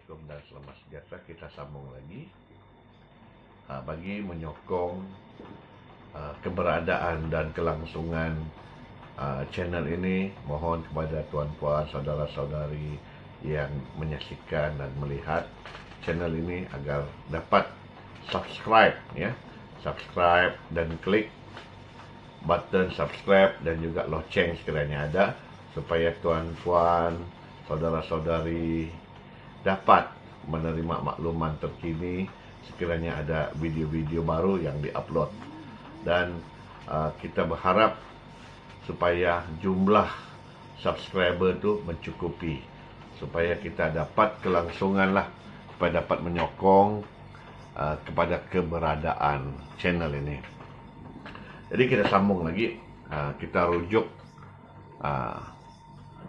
Assalamualaikum dan selamat sejahtera. Kita sambung lagi bagi menyokong keberadaan dan kelangsungan channel ini. Mohon kepada tuan-puan, saudara-saudari yang menyaksikan dan melihat channel ini agar dapat subscribe, ya, subscribe dan klik button subscribe dan juga loceng sekiranya ada, supaya tuan-puan, saudara-saudari dapat menerima makluman terkini sekiranya ada video-video baru yang diupload. Dan kita berharap supaya jumlah subscriber itu mencukupi, supaya kita dapat kelangsungan lah, supaya dapat menyokong kepada keberadaan channel ini. Jadi kita sambung lagi, kita rujuk,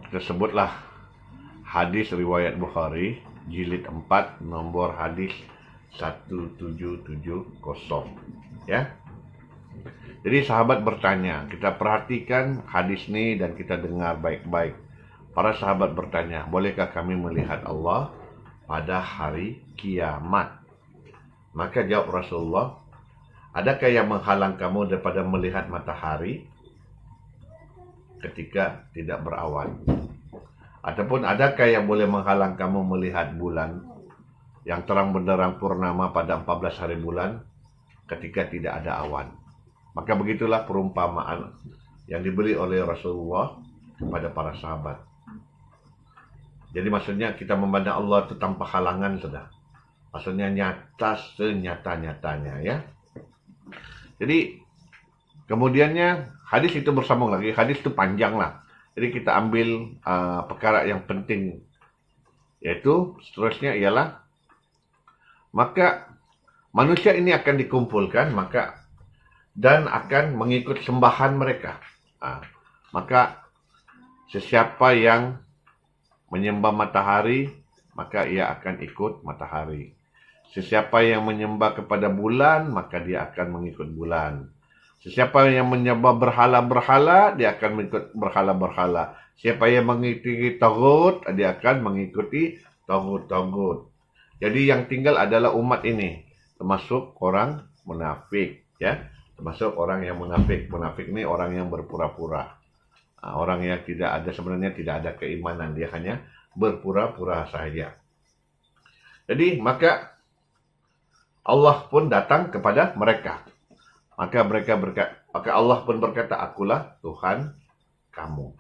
kita sebutlah hadis riwayat Bukhari jilid 4 nomor hadis 1770, ya. Jadi sahabat bertanya, kita perhatikan hadis ini dan kita dengar baik-baik. Para sahabat bertanya, bolehkah kami melihat Allah pada hari kiamat? Maka jawab Rasulullah, adakah yang menghalang kamu daripada melihat matahari ketika tidak berawan? Ataupun adakah yang boleh menghalang kamu melihat bulan yang terang benderang purnama pada 14 hari bulan ketika tidak ada awan? Maka begitulah perumpamaan yang diberi oleh Rasulullah kepada para sahabat. Jadi maksudnya kita memandang Allah itu tanpa halangan sudah. Maksudnya nyata senyata-nyatanya, ya. Jadi kemudiannya hadis itu bersambung lagi. Hadis itu panjang lah. Jadi kita ambil perkara yang penting, yaitu seterusnya ialah maka manusia ini akan dikumpulkan dan akan mengikut sembahan mereka. Maka sesiapa yang menyembah matahari, maka ia akan ikut matahari. Sesiapa yang menyembah kepada bulan, maka dia akan mengikut bulan. Sesiapa yang menyembah berhala-berhala, dia akan mengikut berhala-berhala. Siapa yang mengikuti tagut, dia akan mengikuti tagut-tagut. Jadi yang tinggal adalah umat ini, termasuk orang munafik, ya. Termasuk orang yang munafik. Munafik ini orang yang berpura-pura. Orang yang sebenarnya tidak ada keimanan, dia hanya berpura-pura saja. Jadi maka Allah pun datang kepada mereka. Maka Allah pun berkata, akulah Tuhan kamu.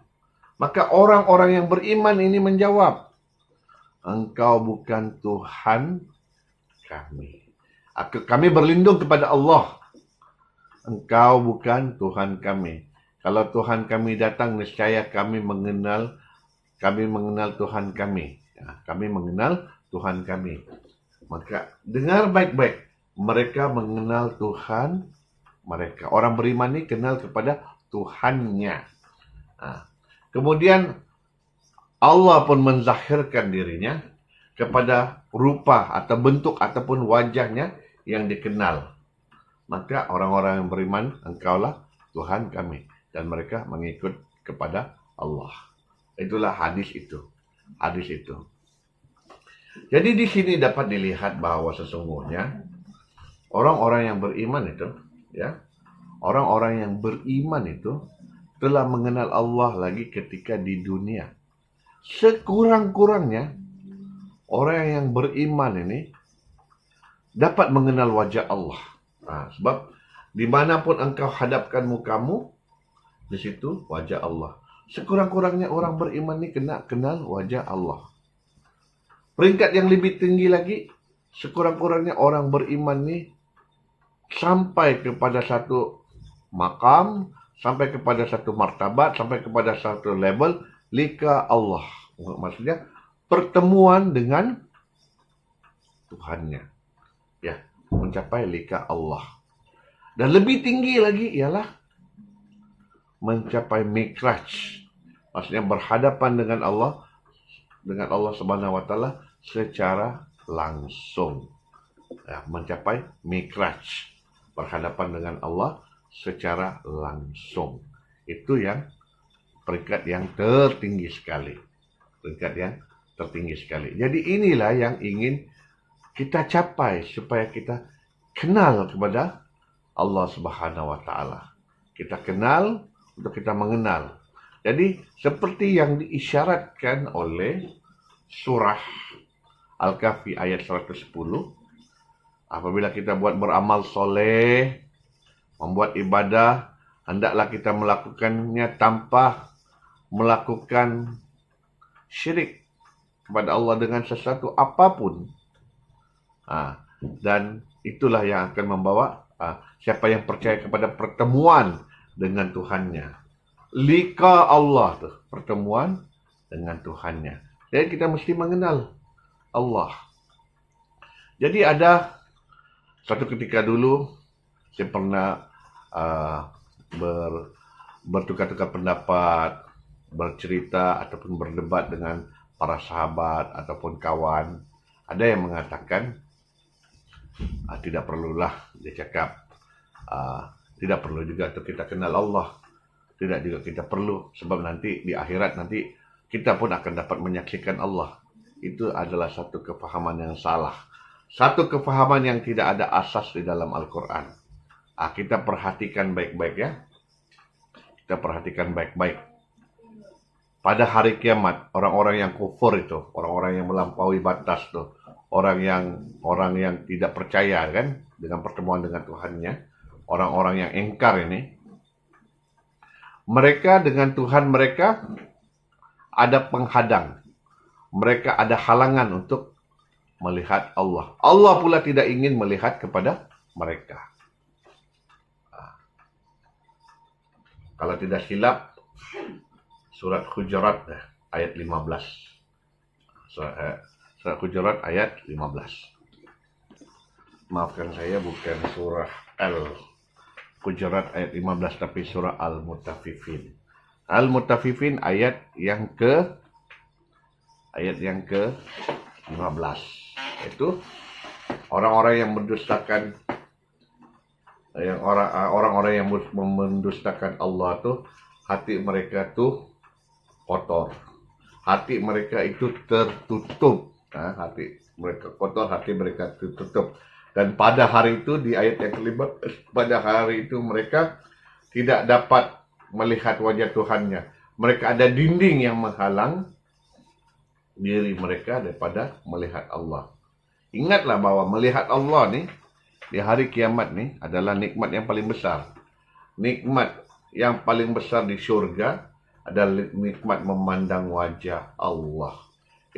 Maka orang-orang yang beriman ini menjawab, engkau bukan Tuhan kami. Kami berlindung kepada Allah. Engkau bukan Tuhan kami. Kalau Tuhan kami datang, niscaya kami mengenal Tuhan kami. Ya, kami mengenal Tuhan kami. Maka dengar baik-baik. Mereka mengenal Tuhan mereka. Orang beriman ini kenal kepada Tuhannya. Kemudian Allah pun menzahirkan dirinya kepada rupa atau bentuk ataupun wajahnya yang dikenal. Maka orang-orang yang beriman, engkaulah Tuhan kami. Dan mereka mengikut kepada Allah. Itulah hadis itu. Hadis itu. Jadi di sini dapat dilihat bahwa sesungguhnya orang-orang yang beriman itu, ya, orang-orang yang beriman itu telah mengenal Allah lagi ketika di dunia. Sekurang-kurangnya orang yang beriman ini dapat mengenal wajah Allah. Sebab dimanapun engkau hadapkan mukamu, di situ wajah Allah. Sekurang-kurangnya orang beriman ini kenal wajah Allah. Peringkat yang lebih tinggi lagi, sekurang-kurangnya orang beriman ini sampai kepada satu makam, sampai kepada satu martabat, sampai kepada satu level lika Allah. Maksudnya pertemuan dengan Tuhannya. Ya, mencapai lika Allah. Dan lebih tinggi lagi ialah mencapai mikraj. Maksudnya berhadapan dengan Allah Subhanahu wa taala secara langsung. Ya, mencapai mikraj. Berhadapan dengan Allah secara langsung. Itu yang peringkat yang tertinggi sekali. Peringkat yang tertinggi sekali. Jadi inilah yang ingin kita capai supaya kita kenal kepada Allah Subhanahu wa taala. Kita kenal untuk kita mengenal. Jadi seperti yang diisyaratkan oleh surah Al-Kahfi ayat 110, apabila kita buat beramal soleh, membuat ibadah, hendaklah kita melakukannya tanpa melakukan syirik kepada Allah dengan sesuatu apapun. Dan itulah yang akan membawa siapa yang percaya kepada pertemuan dengan Tuhannya. Lika Allah tuh, pertemuan dengan Tuhannya. Jadi kita mesti mengenal Allah. Jadi ada suatu ketika dulu saya pernah bertukar-tukar pendapat, bercerita ataupun berdebat dengan para sahabat ataupun kawan. Ada yang mengatakan tidak perlulah, dia cakap tidak perlu juga untuk kita kenal Allah. Tidak juga kita perlu, sebab nanti di akhirat nanti kita pun akan dapat menyaksikan Allah. Itu adalah satu kefahaman yang salah. Satu kefahaman yang tidak ada asas di dalam Al-Quran. Kita perhatikan baik-baik ya. Kita perhatikan baik-baik. Pada hari kiamat, orang-orang yang kufur itu, orang-orang yang melampaui batas tuh, orang yang tidak percaya kan dengan pertemuan dengan Tuhannya, orang-orang yang ingkar ini, mereka dengan Tuhan mereka ada penghadang. Mereka ada halangan untuk melihat Allah. Allah pula tidak ingin melihat kepada mereka. Kalau tidak silap, surat Hujurat ayat 15. Surat Hujurat ayat 15. Maafkan saya, bukan surah Al-Hujurat ayat 15, tapi surah Al-Mutaffifin. Al-Mutaffifin ayat yang ke-15. Itu orang-orang yang mendustakan, orang-orang yang mendustakan Allah tuh, hati mereka tuh kotor. Hati mereka itu tertutup. Hati mereka kotor, hati mereka tertutup. Dan pada hari itu, di ayat yang kelima, pada hari itu mereka tidak dapat melihat wajah Tuhannya. Mereka ada dinding yang menghalang diri mereka daripada melihat Allah. Ingatlah bahwa melihat Allah nih, di hari kiamat nih, adalah nikmat yang paling besar. Nikmat yang paling besar di surga adalah nikmat memandang wajah Allah.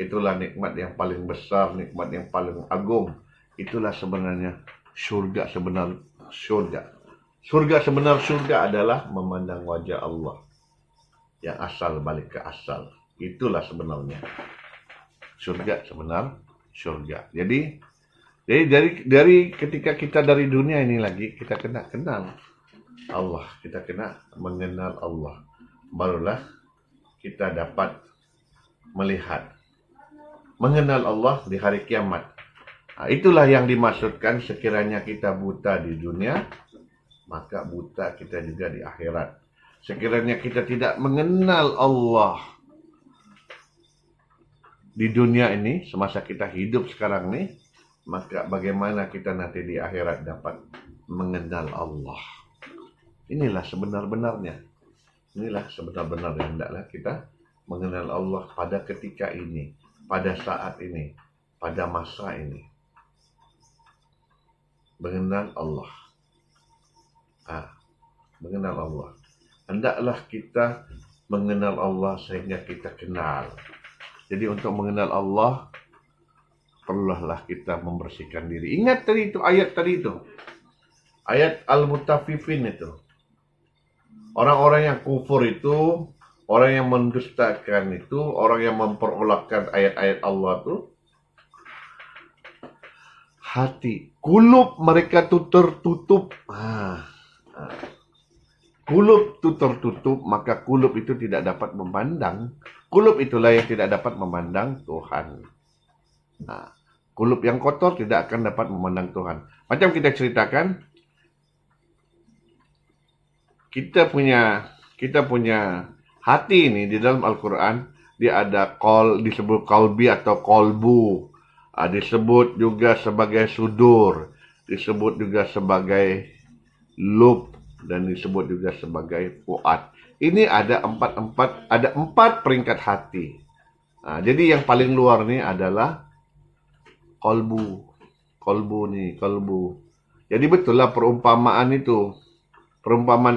Itulah nikmat yang paling besar, nikmat yang paling agung. Itulah sebenarnya surga sebenar surga. Surga sebenar surga adalah memandang wajah Allah. Yang asal balik ke asal. Itulah sebenarnya surga sebenar surga. Jadi dari ketika kita dari dunia ini lagi, kita kena kenal Allah. Kita kena mengenal Allah. Barulah kita dapat melihat, mengenal Allah di hari kiamat. Itulah yang dimaksudkan, sekiranya kita buta di dunia, maka buta kita juga di akhirat. Sekiranya kita tidak mengenal Allah di dunia ini, semasa kita hidup sekarang nih, maka bagaimana kita nanti di akhirat dapat mengenal Allah. Inilah sebenar-benarnya. Inilah sebenar-benarnya, hendaklah kita mengenal Allah pada ketika ini, pada saat ini, pada masa ini. Mengenal Allah. Mengenal Allah. Hendaklah kita mengenal Allah sehingga kita kenal. Jadi untuk mengenal Allah, perlulah kita membersihkan diri. Ingat tadi itu, ayat tadi itu. Ayat Al-Mutaffifin itu. Orang-orang yang kufur itu, orang yang mendustakan itu, orang yang memperolahkan ayat-ayat Allah itu, hati, kulub mereka itu tertutup. Kulub itu tertutup, maka kulub itu tidak dapat memandang. Kulub itulah yang tidak dapat memandang Tuhan. Kulub yang kotor tidak akan dapat memandang Tuhan. Macam kita ceritakan, kita punya hati ini di dalam Al-Quran dia ada disebut kalbi atau kolbu, disebut juga sebagai sudur, disebut juga sebagai lub, dan disebut juga sebagai fuad. Ini ada empat peringkat hati. Jadi yang paling luar ni adalah kolbu. Kolbu. Jadi betul lah perumpamaan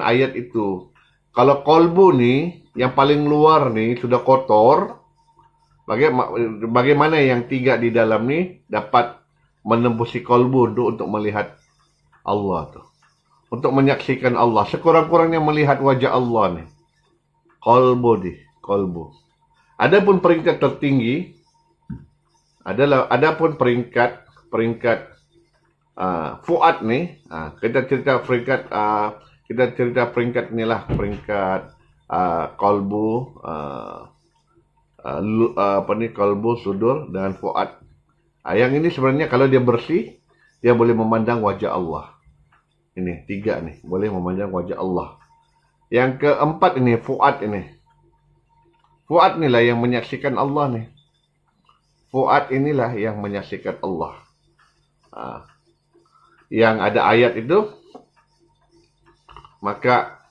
ayat itu. Kalau kolbu ni, yang paling luar ni sudah kotor, bagaimana yang tiga di dalam ni dapat menembusi kolbu untuk melihat Allah tu, untuk menyaksikan Allah, sekurang-kurangnya melihat wajah Allah ni. Kolbu. Adapun peringkat tertinggi adapun peringkat fuad ni, kita cerita peringkat inilah, peringkat kolbu, kolbu, sudur dan fuad. Yang ini sebenarnya kalau dia bersih, dia boleh memandang wajah Allah. Ini tiga nih, boleh memandang wajah Allah. Yang keempat ini fuad ini. Fuad inilah yang menyaksikan Allah nih. Fuad inilah yang menyaksikan Allah. Yang ada ayat itu, maka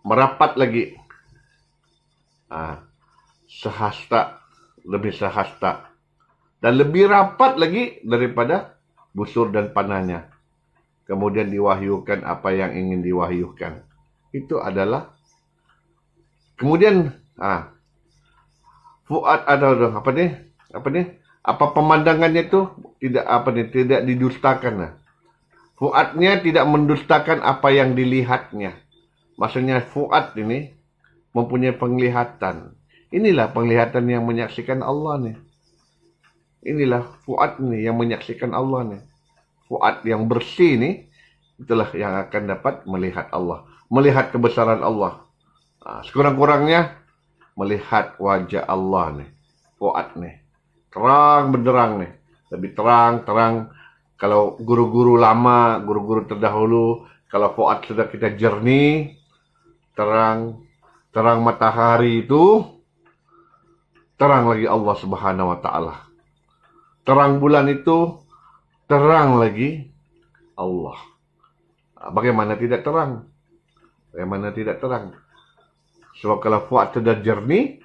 merapat lagi. Lebih sehasta. Dan lebih rapat lagi daripada busur dan panahnya. Kemudian diwahyukan apa yang ingin diwahyukan. Itu adalah. Kemudian, fuad ada apa pemandangannya itu tidak didustakan. Fuadnya tidak mendustakan apa yang dilihatnya. Maksudnya fuad ini mempunyai penglihatan. Inilah penglihatan yang menyaksikan Allah nih. Inilah fuad nih yang menyaksikan Allah nih. Fuad yang bersih nih, itulah yang akan dapat melihat Allah, melihat kebesaran Allah. Sekurang-kurangnya melihat wajah Allah nih, fuad nih. Terang benderang nih, lebih terang. Kalau guru-guru lama, guru-guru terdahulu, kalau fuad sudah kita jernih, terang matahari itu, terang lagi Allah Subhanahu wa taala. Terang bulan itu, terang lagi Allah. Bagaimana tidak terang? Sebab kalau fuad sudah jernih,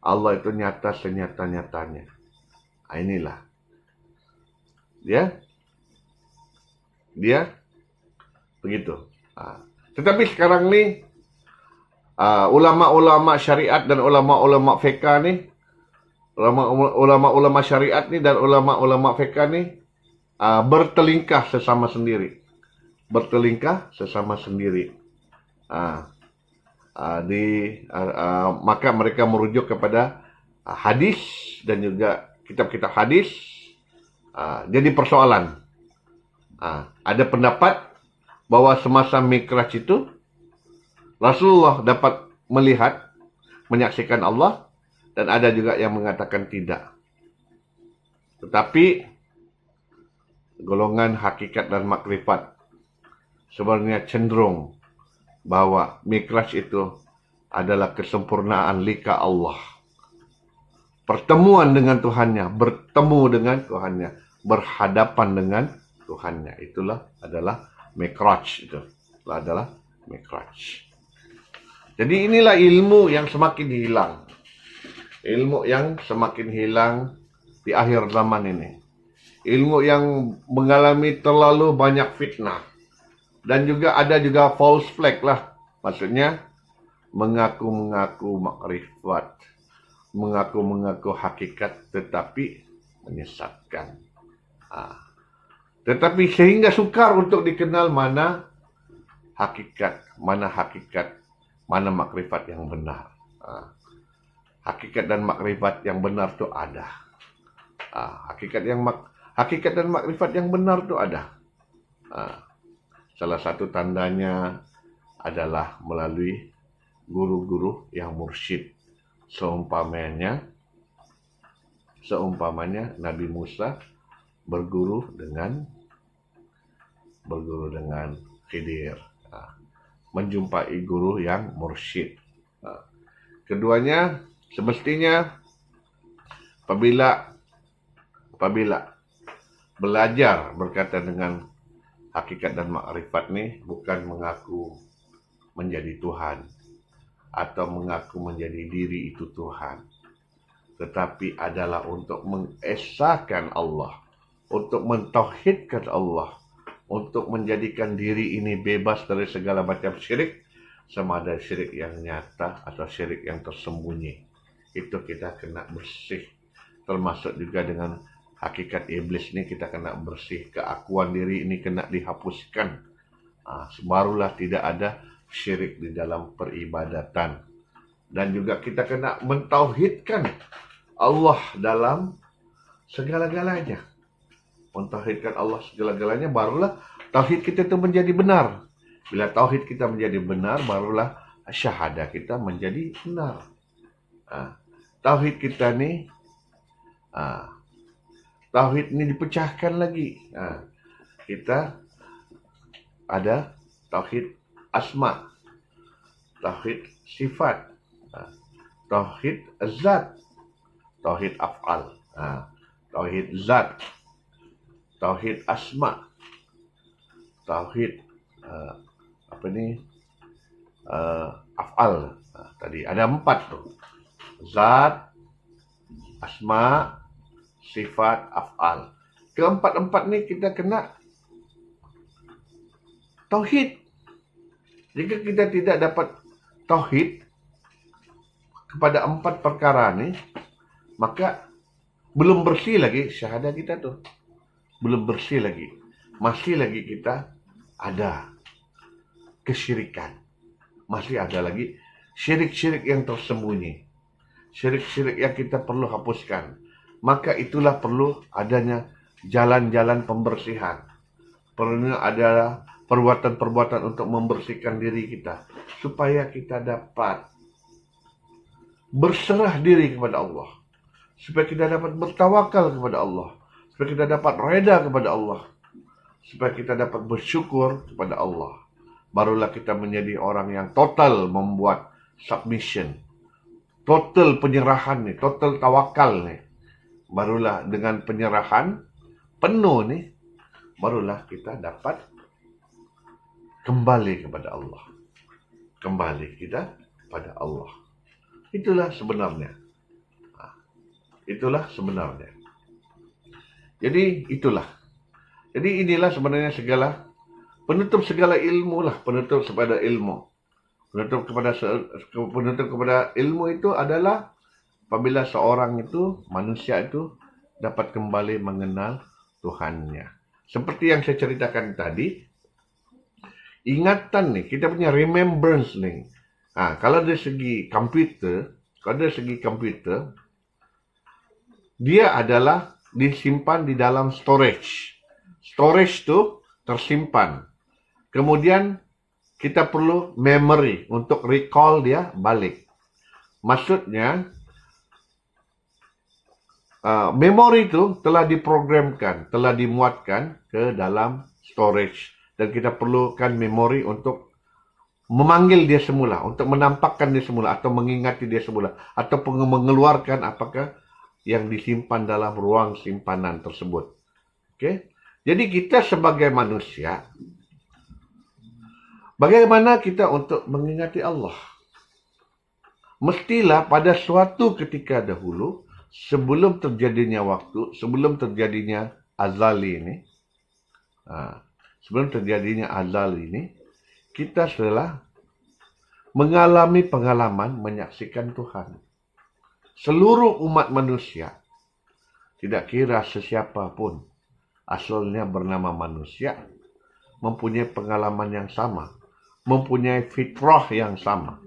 Allah itu nyata senyata-nyatanya. Inilah. Dia begitu. Tetapi sekarang ni, ulama-ulama syariat dan ulama-ulama fiqh ni, ulama-ulama syariat ni dan ulama-ulama fiqh ni bertelingkah sesama sendiri. Maka mereka merujuk kepada hadis dan juga kitab-kitab hadis. Jadi persoalan, ada pendapat bahwa semasa Mi'raj itu Rasulullah dapat menyaksikan Allah, dan ada juga yang mengatakan tidak. Tetapi golongan hakikat dan makrifat sebenarnya cenderung bahwa Mi'raj itu adalah kesempurnaan lika Allah. Pertemuan dengan Tuhannya, bertemu dengan Tuhannya, berhadapan dengan Tuhannya. Itulah adalah Mi'raj. Jadi inilah ilmu yang semakin hilang. Ilmu yang semakin hilang di akhir zaman ini. Ilmu yang mengalami terlalu banyak fitnah. Dan juga ada false flag lah. Maksudnya, mengaku-mengaku makrifat. Mengaku-mengaku hakikat tetapi menyesatkan. Tetapi sehingga sukar untuk dikenal mana hakikat, mana makrifat yang benar. Hakikat dan makrifat yang benar itu ada. Hakikat dan makrifat yang benar itu ada. Salah satu tandanya adalah melalui guru-guru yang mursyid. Seumpamanya Nabi Musa berguru dengan Khidir. Menjumpai guru yang mursyid. Keduanya Semestinya apabila belajar berkaitan dengan hakikat dan makrifat ni bukan mengaku menjadi Tuhan atau mengaku menjadi diri itu Tuhan, tetapi adalah untuk mengesahkan Allah, untuk mentauhidkan Allah, untuk menjadikan diri ini bebas dari segala macam syirik, sama ada syirik yang nyata atau syirik yang tersembunyi. Itu kita kena bersih. Termasuk juga dengan hakikat iblis ni kita kena bersih. Keakuan diri ini kena dihapuskan. Barulah tidak ada syirik di dalam peribadatan. Dan juga kita kena mentauhidkan Allah dalam segala-galanya. Mentauhidkan Allah segala-galanya, barulah tauhid kita itu menjadi benar. Bila tauhid kita menjadi benar, barulah syahadah kita menjadi benar. Tauhid kita ni, tauhid ni dipecahkan lagi. Kita ada tauhid asma, tauhid sifat, tauhid zat, tauhid af'al, tauhid zat, tauhid asma, tauhid af'al. Tadi ada 4 tu. Zat, asma, sifat, af'al. Keempat-empat ni kita kena tauhid. Jika kita tidak dapat tauhid kepada 4 perkara ni, maka belum bersih lagi syahadah kita tu. Belum bersih lagi. Masih lagi kita ada kesyirikan. Masih ada lagi syirik-syirik yang tersembunyi. Syirik-syirik yang kita perlu hapuskan. Maka itulah perlu adanya jalan-jalan pembersihan. Perlu ada perbuatan-perbuatan untuk membersihkan diri kita. Supaya kita dapat berserah diri kepada Allah. Supaya kita dapat bertawakal kepada Allah. Supaya kita dapat reda kepada Allah. Supaya kita dapat bersyukur kepada Allah. Barulah kita menjadi orang yang total membuat submission. Total penyerahan ni, total tawakal ni. Barulah dengan penyerahan penuh ni, barulah kita dapat kembali kepada Allah. Kembali kita pada Allah. Itulah sebenarnya. Itulah sebenarnya. Jadi inilah sebenarnya segala penutup segala ilmu lah, penutup kepada ilmu. Penutup kepada ilmu itu adalah apabila seorang itu, manusia itu dapat kembali mengenal Tuhannya. Seperti yang saya ceritakan tadi, ingatan nih, kita punya remembrance nih. Kalau dari segi komputer, dia adalah disimpan di dalam storage. Storage itu tersimpan. Kemudian kita perlu memory untuk recall dia balik. Maksudnya, memori itu telah diprogramkan, telah dimuatkan ke dalam storage. Dan kita perlukan memori untuk memanggil dia semula, untuk menampakkan dia semula, atau mengingati dia semula, atau mengeluarkan apakah yang disimpan dalam ruang simpanan tersebut. Okay? Jadi kita sebagai manusia, bagaimana kita untuk mengingati Allah? Mestilah pada suatu ketika dahulu, sebelum terjadinya waktu, sebelum terjadinya azali ini, kita telah mengalami pengalaman menyaksikan Tuhan. Seluruh umat manusia, tidak kira sesiapa pun, asalnya bernama manusia, mempunyai pengalaman yang sama, mempunyai fitrah yang sama.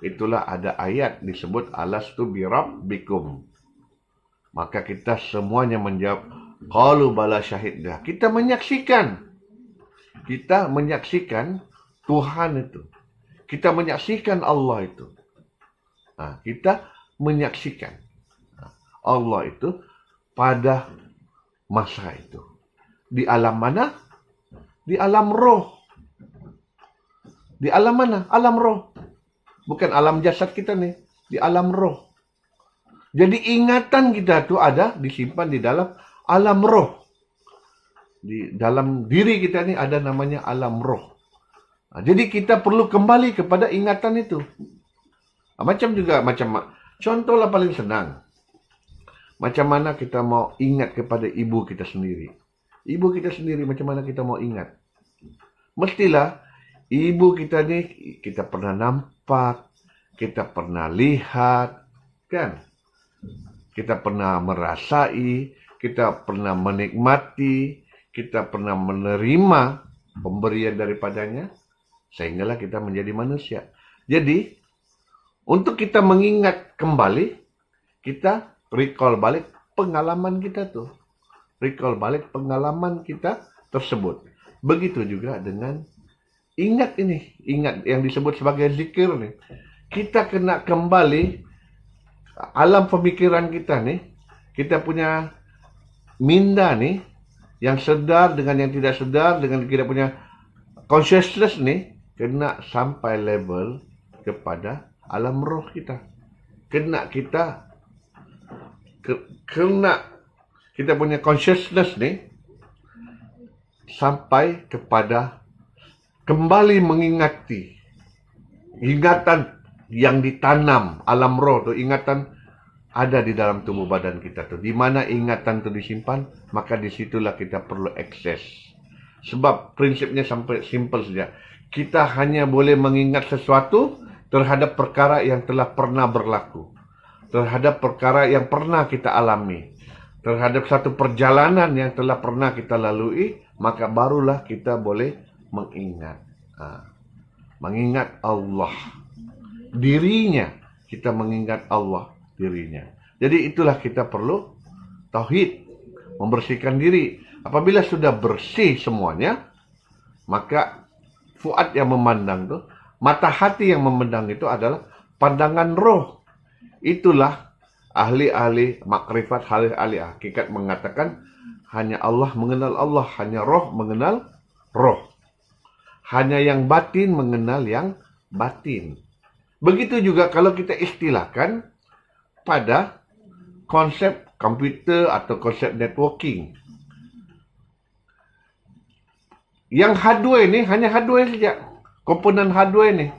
Itulah ada ayat disebut alastu birabbikum. Maka kita semuanya menjawab, qalu bala syahidna. Kita menyaksikan Tuhan itu. Kita menyaksikan Allah itu. Kita menyaksikan Allah itu pada masa itu. Di alam mana? Di alam roh. Di alam mana? Alam roh. Bukan alam jasad kita nih. Di alam roh. Jadi ingatan kita tuh ada disimpan di dalam alam roh. Di dalam diri kita ini ada namanya alam roh. Jadi kita perlu kembali kepada ingatan itu. Macam contohlah paling senang. Macam mana kita mau ingat kepada ibu kita sendiri. Ibu kita sendiri macam mana kita mau ingat. Mestilah ibu kita ni kita pernah nampak, kita pernah lihat, kan? Kita pernah merasai, kita pernah menikmati, kita pernah menerima pemberian daripadanya, sehinggalah kita menjadi manusia. Jadi, untuk kita mengingat kembali, kita recall balik pengalaman kita tuh. Recall balik pengalaman kita tersebut. Begitu juga dengan ingat ini. Ingat yang disebut sebagai zikir nih. Kita kena kembali alam pemikiran kita nih. Kita punya minda nih. Yang sedar dengan yang tidak sedar. Dengan kita punya consciousness nih. Kena sampai level kepada alam roh kita. Kena kita punya consciousness ni sampai kepada kembali mengingati ingatan yang ditanam alam roh tu, ingatan ada di dalam tubuh badan kita tu. Di mana ingatan tu disimpan, maka disitulah kita perlu akses. Sebab prinsipnya sampai simple saja. Kita hanya boleh mengingat sesuatu terhadap perkara yang telah pernah berlaku, terhadap perkara yang pernah kita alami, terhadap satu perjalanan yang telah pernah kita lalui, maka barulah kita boleh mengingat. Mengingat Allah. Dirinya. Kita mengingat Allah. Dirinya. Jadi itulah kita perlu tauhid. Membersihkan diri. Apabila sudah bersih semuanya, maka fuad yang memandang itu, mata hati yang memandang itu adalah pandangan roh. Itulah ahli-ahli makrifat, ahli-ahli hakikat mengatakan hanya Allah mengenal Allah, hanya roh mengenal roh. Hanya yang batin mengenal yang batin. Begitu juga kalau kita istilahkan pada konsep komputer atau konsep networking. Yang hardware ni hanya hardware saja. Komponen hardware ni.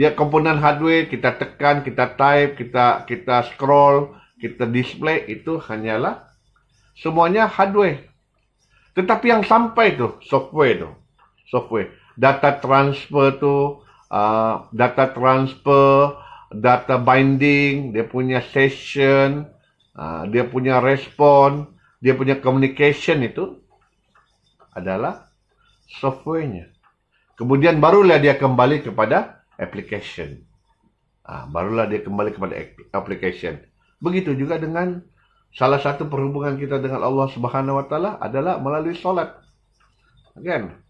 Dia komponen hardware, kita tekan, kita type, kita scroll, kita display, itu hanyalah semuanya hardware. Tetapi yang sampai tu, software. Data transfer tu, data binding, dia punya session, dia punya respon, dia punya communication itu adalah softwarenya. Kemudian barulah dia kembali kepada application. Barulah dia kembali kepada application. Begitu juga dengan salah satu perhubungan kita dengan Allah Subhanahu Wa Taala adalah melalui solat. Kan?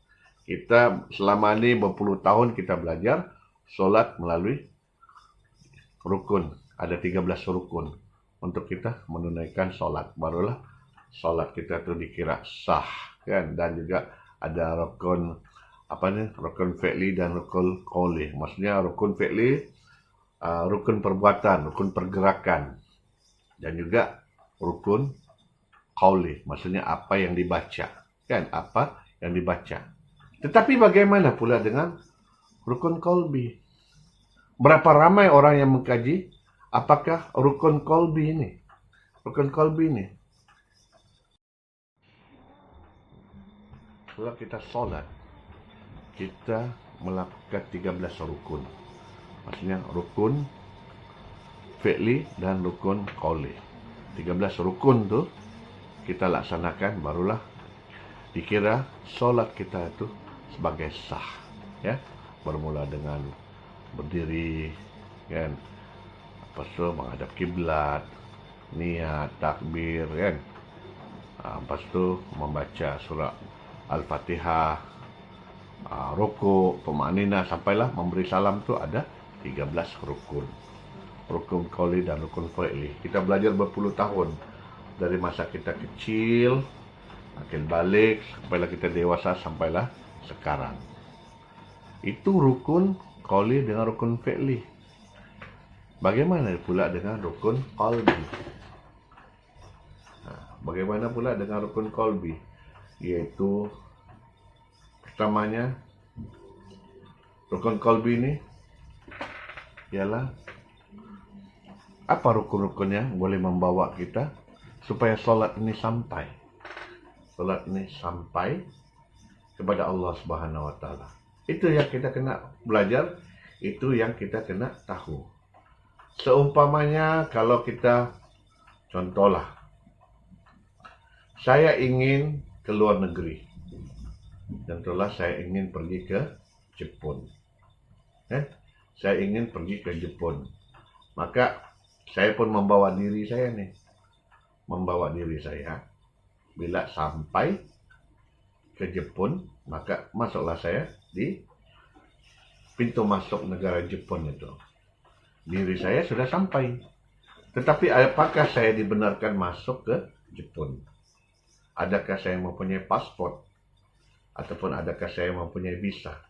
Kita selama ini berpuluh tahun kita belajar solat melalui rukun. Ada 13 rukun untuk kita menunaikan solat. Barulah solat kita itu dikira sah, kan? Dan juga ada rukun rukun fi'li dan rukun qauli. Maksudnya rukun fi'li, rukun perbuatan, rukun pergerakan. Dan juga rukun qauli, maksudnya apa yang dibaca. Kan? Apa yang dibaca. Tetapi bagaimana pula dengan rukun qalbi? Berapa ramai orang yang mengkaji apakah rukun qalbi ini? Rukun qalbi ini. Kalau kita solat, kita melakukan 13 rukun. Maksudnya rukun fi'li dan rukun qauli. 13 rukun tu kita laksanakan, barulah dikira solat kita itu sebagai sah. Ya, bermula dengan berdiri, kan? Lepas tu menghadap kiblat, niat, takbir, kan? Lepas tu membaca surah Al-Fatihah, rukuk, tumanina, sampailah memberi salam tu ada 13 rukun. Rukun qauli dan rukun fi'li. Kita belajar berpuluh tahun. Dari masa kita kecil, makin balik, sampailah kita dewasa, sampailah sekarang. Itu rukun qauli dengan rukun fi'li. Bagaimana pula dengan rukun qalbi? Bagaimana pula dengan rukun qalbi? Yaitu pertamanya, rukun qalbi ini ialah apa rukun-rukunnya boleh membawa kita supaya solat ini sampai. Solat ini sampai kepada Allah Subhanahu wa taala. Itu yang kita kena belajar, itu yang kita kena tahu. Seumpamanya kalau kita, contohlah, saya ingin ke luar negeri. Contohlah saya ingin pergi ke Jepun. Saya ingin pergi ke Jepun. Maka saya pun membawa diri saya nih. Membawa diri saya. Bila sampai ke Jepun, maka masuklah saya di pintu masuk negara Jepun itu. Diri saya sudah sampai. Tetapi apakah saya dibenarkan masuk ke Jepun? Adakah saya mempunyai paspor? Ataupun adakah saya mempunyai visa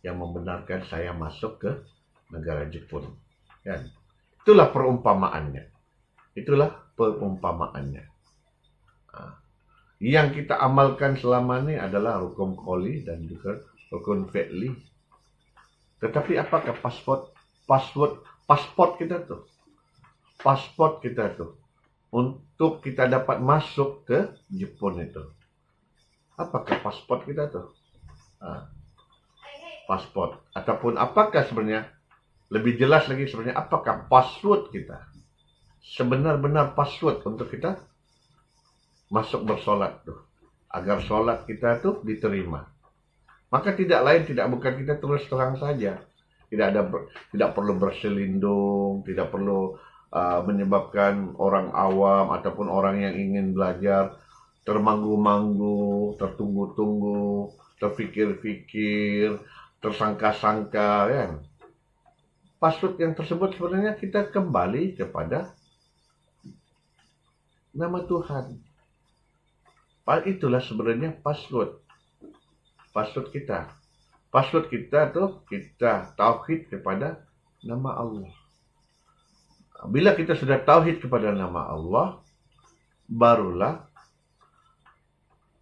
yang membenarkan saya masuk ke negara Jepun? Kan? Itulah perumpamaannya. Itulah perumpamaannya. Yang kita amalkan selama ini adalah rukun qoli dan juga rukun fi'li. Tetapi apakah paspor kita tuh? Paspor kita tuh untuk kita dapat masuk ke Jepun itu. Apakah paspor kita tuh? Paspor. Ataupun apakah sebenarnya, lebih jelas lagi sebenarnya, apakah password kita? Sebenar-benar password untuk kita masuk bersolat tuh. Agar solat kita tuh diterima. Maka tidak lain, tidak bukan kita terus terang saja. Tidak perlu berselindung, tidak perlu menyebabkan orang awam ataupun orang yang ingin belajar termanggu-manggu, tertunggu-tunggu, terfikir-fikir, tersangka-sangka, kan? Password yang tersebut sebenarnya kita kembali kepada nama Tuhan. Itulah sebenarnya password kita. Password kita tuh kita tauhid kepada nama Allah. Bila kita sudah tauhid kepada nama Allah, barulah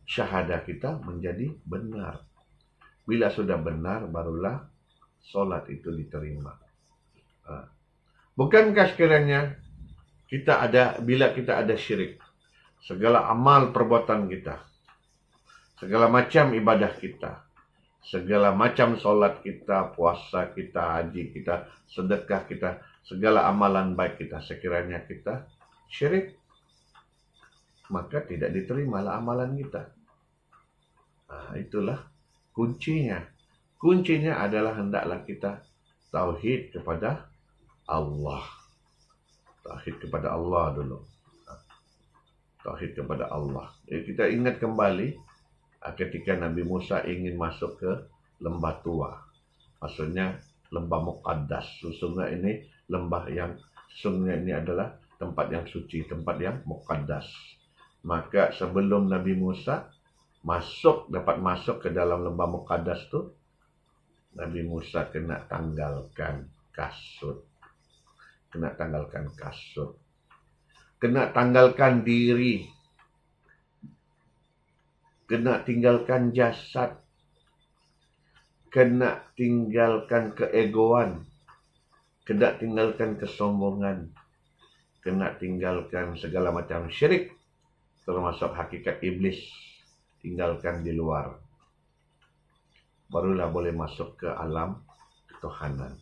syahadah kita menjadi benar. Bila sudah benar, barulah solat itu diterima. Bukankah sekiranya bila kita ada syirik, segala amal perbuatan kita, segala macam ibadah kita, segala macam solat kita, puasa kita, haji kita, sedekah kita, segala amalan baik kita, sekiranya kita syirik, maka tidak diterimalah amalan kita. Itulah kuncinya. Kuncinya adalah hendaklah kita tauhid kepada Allah. Tauhid kepada Allah dulu. Tauhid kepada Allah. Jadi kita ingat kembali ketika Nabi Musa ingin masuk ke lembah tua. Maksudnya lembah Muqaddas. Sesungguhnya ini adalah tempat yang suci, tempat yang Muqaddas. Maka sebelum Nabi Musa dapat masuk ke dalam lembah Muqaddas itu, Nabi Musa kena tanggalkan kasut. Kena tanggalkan diri. Kena tinggalkan jasad. Kena tinggalkan keegoan. Kena tinggalkan kesombongan. Kena tinggalkan segala macam syirik, termasuk hakikat iblis. Tinggalkan di luar. Barulah boleh masuk ke alam ketuhanan.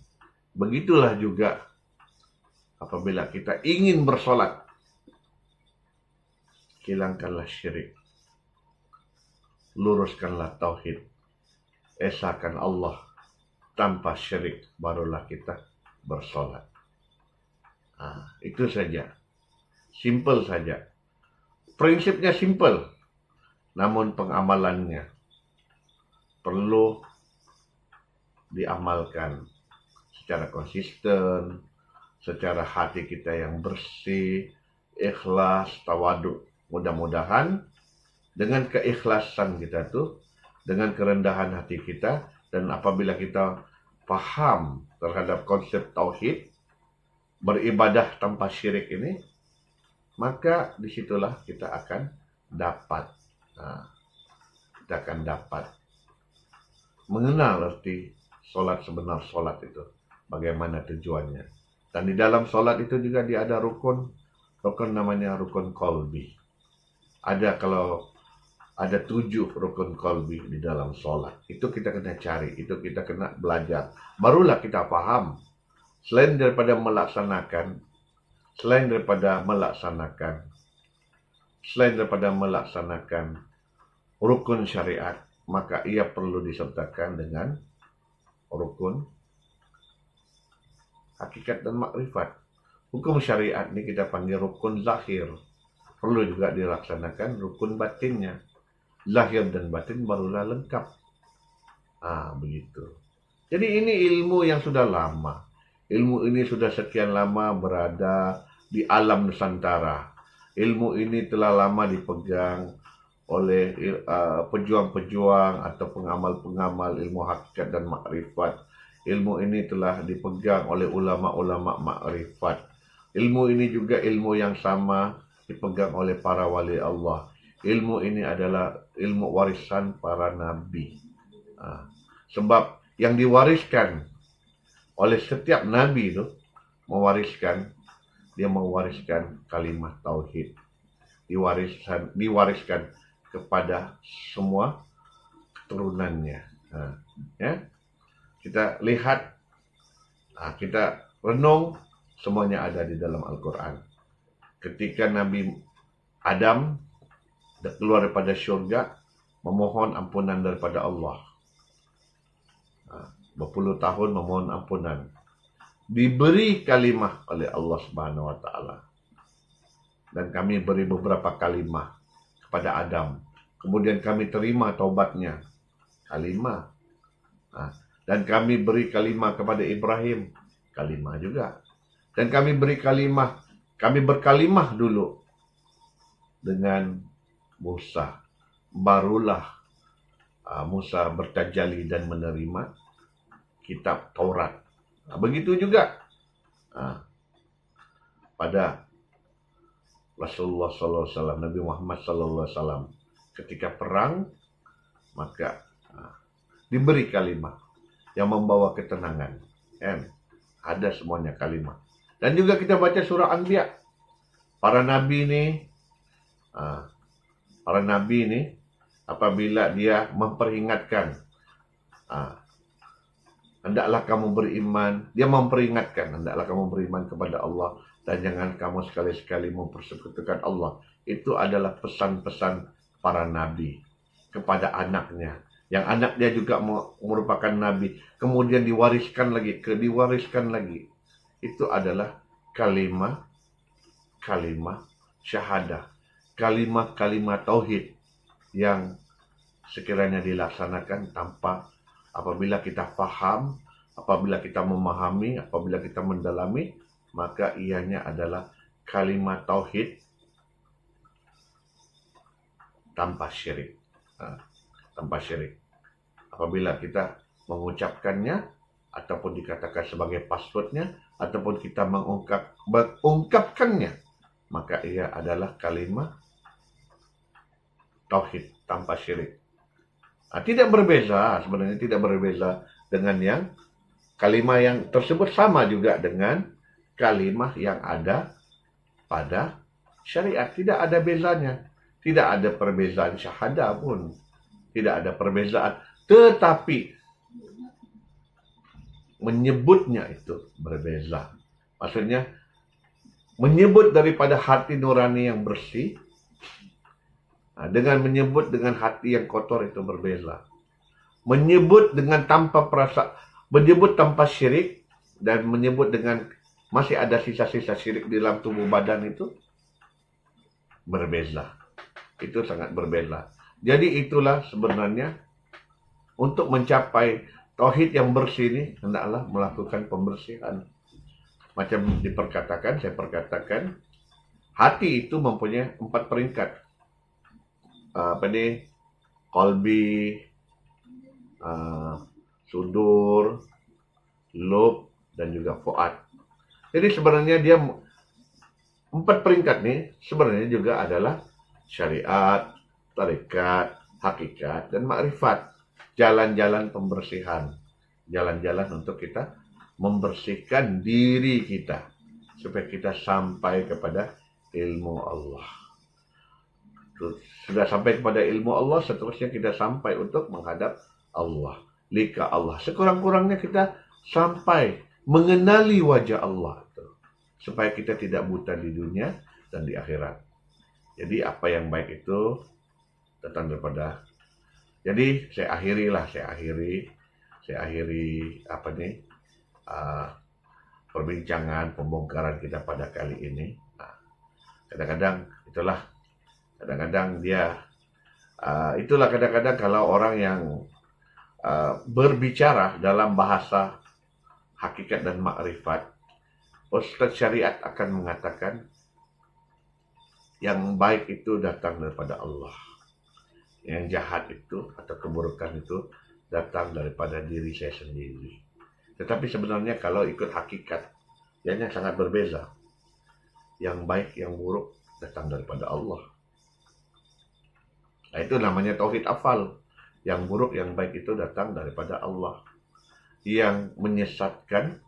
Begitulah juga apabila kita ingin bersolat, hilangkanlah syirik. Luruskanlah tauhid. Esakan Allah tanpa syirik, barulah kita bersolat. Itu saja. Simple saja. Prinsipnya simple. Namun pengamalannya perlu diamalkan secara konsisten, secara hati kita yang bersih, ikhlas, tawadu. Mudah-mudahan dengan keikhlasan kita tuh, dengan kerendahan hati kita, dan apabila kita paham terhadap konsep tauhid, beribadah tanpa syirik ini, maka disitulah kita akan dapat mengenal arti solat sebenar solat itu, bagaimana tujuannya. Dan di dalam solat itu juga dia ada rukun namanya rukun qalbi. Kalau ada 7 rukun qalbi di dalam solat. Itu kita kena cari, itu kita kena belajar. Barulah kita paham. Selain daripada melaksanakan rukun syariat, maka ia perlu disertakan dengan rukun hakikat dan makrifat. Hukum syariat ini kita panggil rukun zahir. Perlu juga dilaksanakan rukun batinnya. Zahir dan batin barulah lengkap. Begitu. Jadi ini ilmu yang sudah lama. Ilmu ini sudah sekian lama berada di alam Nusantara. Ilmu ini telah lama dipegang oleh pejuang-pejuang atau pengamal-pengamal ilmu hakikat dan makrifat. Ilmu ini telah dipegang oleh ulama-ulama makrifat. Ilmu ini juga ilmu yang sama dipegang oleh para wali Allah. Ilmu ini adalah ilmu warisan para nabi. Sebab yang diwariskan oleh setiap nabi itu dia mewariskan kalimat tauhid. Diwariskan kepada semua keturunannya. Ya. Kita lihat, kita renung, semuanya ada di dalam Al-Quran. Ketika Nabi Adam keluar daripada syurga, memohon ampunan daripada Allah. Berpuluh tahun memohon ampunan. Diberi kalimah oleh Allah Subhanahu wa Ta'ala. Dan kami beri beberapa kalimah kepada Adam. Kemudian kami terima taubatnya. Kalimah. Dan kami beri kalimah kepada Ibrahim. Kalimah juga. Dan kami beri kalimah. Kami berkalimah dulu dengan Musa. Barulah Musa bertajalli dan menerima kitab Taurat. Begitu juga pada Rasulullah SAW, Nabi Muhammad SAW. Ketika perang, maka diberi kalimat yang membawa ketenangan. Ada semuanya kalimat. Dan juga kita baca surah Anbiya. Para nabi ini, apabila dia memperingatkan, hendaklah kamu beriman, dia memperingatkan, hendaklah kamu beriman kepada Allah dan jangan kamu sekali-sekali mempersekutukan Allah. Itu adalah pesan-pesan para nabi kepada anaknya. Yang anaknya juga merupakan nabi. Kemudian diwariskan lagi. Itu adalah kalimat syahadah. Kalimat tauhid yang sekiranya dilaksanakan apabila kita faham, apabila kita memahami, apabila kita mendalami, maka ianya adalah kalimat tauhid tanpa syirik. Apabila kita mengucapkannya, ataupun dikatakan sebagai passwordnya, ataupun kita mengungkapkannya, maka ia adalah kalimat tauhid tanpa syirik. Tidak berbeza dengan yang kalimat yang tersebut, sama juga dengan kalimat yang ada pada syariat. Tidak ada bezanya. Tidak ada perbezaan syahadah pun. Tidak ada perbezaan. Tetapi menyebutnya itu berbeza. Maksudnya menyebut daripada hati nurani yang bersih dengan menyebut dengan hati yang kotor itu berbeza. Menyebut dengan menyebut tanpa syirik dan menyebut dengan masih ada sisa-sisa syirik di dalam tubuh badan itu berbeza. Itu sangat berbeza. Jadi itulah sebenarnya untuk mencapai tauhid yang bersih ini hendaklah melakukan pembersihan. Macam saya perkatakan, hati itu mempunyai 4 peringkat. Qalbi, sudur, lub, dan juga fuad. Jadi sebenarnya dia 4 peringkat nih sebenarnya juga adalah syariat, tarekat, hakikat, dan makrifat. Jalan-jalan pembersihan. Jalan-jalan untuk kita membersihkan diri kita. Supaya kita sampai kepada ilmu Allah. Sudah sampai kepada ilmu Allah, seterusnya kita sampai untuk menghadap Allah. Lika Allah. Sekurang-kurangnya kita sampai mengenali wajah Allah. Supaya kita tidak buta di dunia dan di akhirat. Jadi apa yang baik itu datang daripada. Jadi saya akhiri apa nih perbincangan pembongkaran kita pada kali ini. Nah, kadang-kadang dia itulah kadang-kadang kalau orang yang berbicara dalam bahasa hakikat dan makrifat, Ustadz syariat akan mengatakan yang baik itu datang daripada Allah. Yang jahat itu atau keburukan itu datang daripada diri saya sendiri. Tetapi sebenarnya kalau ikut hakikat, yang sangat berbeza. Yang baik, yang buruk datang daripada Allah. Nah, itu namanya tauhid afal. Yang buruk, yang baik itu datang daripada Allah. Yang menyesatkan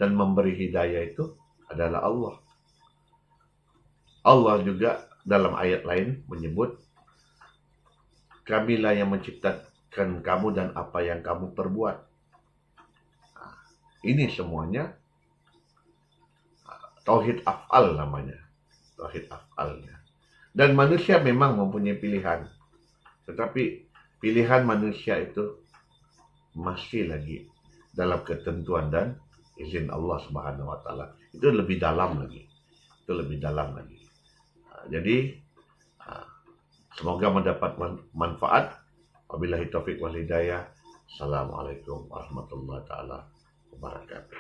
dan memberi hidayah itu adalah Allah. Allah juga dalam ayat lain menyebut, kamilah yang menciptakan kamu dan apa yang kamu perbuat. Nah, ini semuanya tauhid af'al namanya. Tauhid af'alnya. Dan manusia memang mempunyai pilihan. Tetapi pilihan manusia itu masih lagi dalam ketentuan dan izin Allah Subhanahu wa taala. Itu lebih dalam lagi. Jadi semoga mendapat manfaat. Wabillahi taufiq wal hidayah. Assalamualaikum warahmatullahi taala wabarakatuh.